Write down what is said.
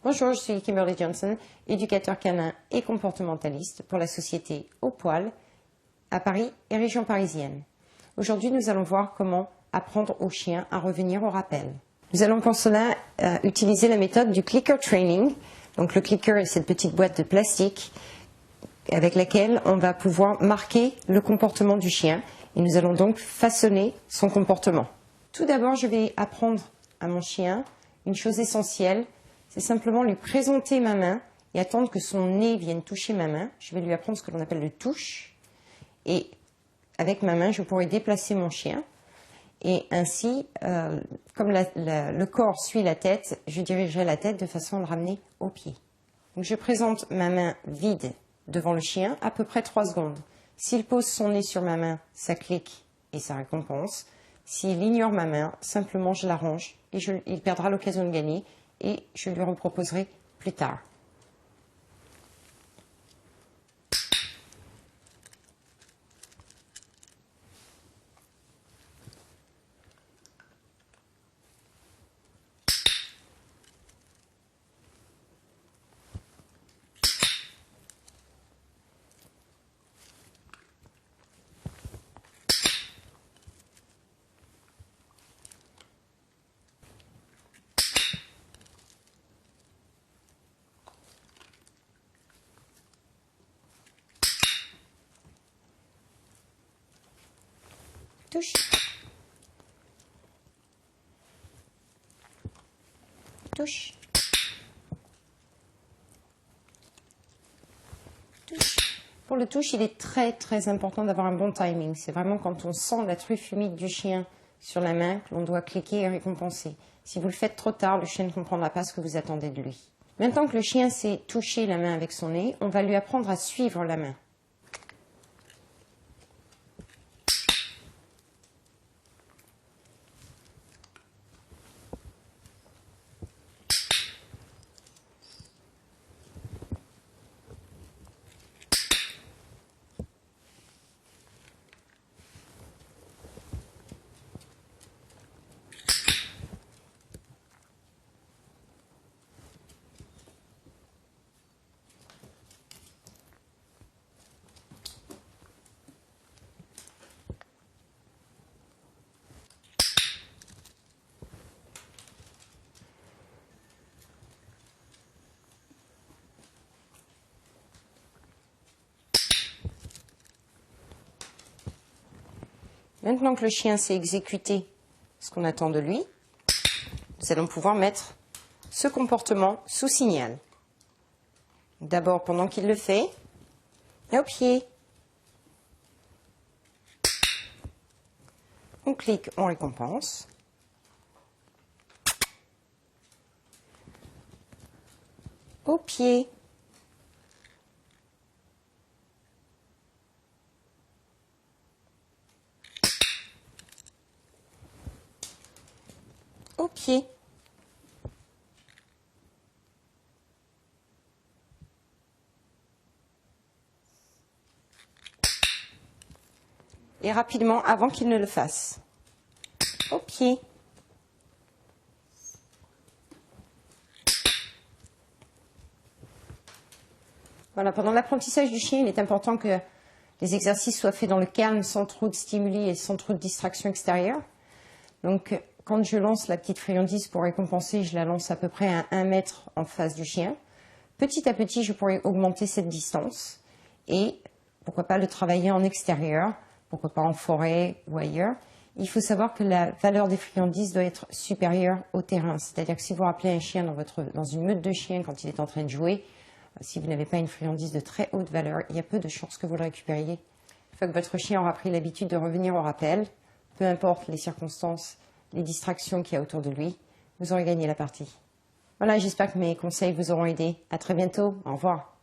Bonjour, je suis Kimberly Johnson, éducateur canin et comportementaliste pour la société Au Poil à Paris et région parisienne. Aujourd'hui, nous allons voir comment apprendre aux chiens à revenir au rappel. Nous allons pour cela utiliser la méthode du clicker training. Donc le clicker est cette petite boîte de plastique avec laquelle on va pouvoir marquer le comportement du chien et nous allons donc façonner son comportement. Tout d'abord, je vais apprendre à mon chien une chose essentielle, c'est simplement lui présenter ma main et attendre que son nez vienne toucher ma main. Je vais lui apprendre ce que l'on appelle le touche. Et avec ma main, je pourrai déplacer mon chien. Et ainsi, comme le corps suit la tête, je dirigerai la tête de façon à le ramener au pied. Donc je présente ma main vide devant le chien à peu près 3 secondes. S'il pose son nez sur ma main, ça clique et ça récompense. S'il ignore ma main, simplement je l'arrange et il perdra l'occasion de gagner et je lui reproposerai plus tard. Touche. Touche. Touche. Pour le touche, il est très important d'avoir un bon timing. C'est vraiment quand on sent la truffe humide du chien sur la main que l'on doit cliquer et récompenser. Si vous le faites trop tard, le chien ne comprendra pas ce que vous attendez de lui. Maintenant que le chien sait toucher la main avec son nez, on va lui apprendre à suivre la main. Maintenant que le chien sait exécuter ce qu'on attend de lui, nous allons pouvoir mettre ce comportement sous signal. D'abord, pendant qu'il le fait, et au pied. On clique, on récompense. Au pied. Au pied. Et rapidement, avant qu'il ne le fasse. Au pied. Voilà, pendant l'apprentissage du chien, il est important que les exercices soient faits dans le calme, sans trop de stimuli et sans trop de distractions extérieures. Donc, quand je lance la petite friandise pour récompenser, je la lance à peu près à 1 mètre en face du chien. Petit à petit, je pourrais augmenter cette distance et pourquoi pas le travailler en extérieur, pourquoi pas en forêt ou ailleurs. Il faut savoir que la valeur des friandises doit être supérieure au terrain. C'est-à-dire que si vous rappelez un chien dans une meute de chiens quand il est en train de jouer, si vous n'avez pas une friandise de très haute valeur, il y a peu de chances que vous le récupériez. Une fois que votre chien aura pris l'habitude de revenir au rappel, peu importe les circonstances, les distractions qu'il y a autour de lui, vous aurez gagné la partie. Voilà, j'espère que mes conseils vous auront aidé. À très bientôt. Au revoir.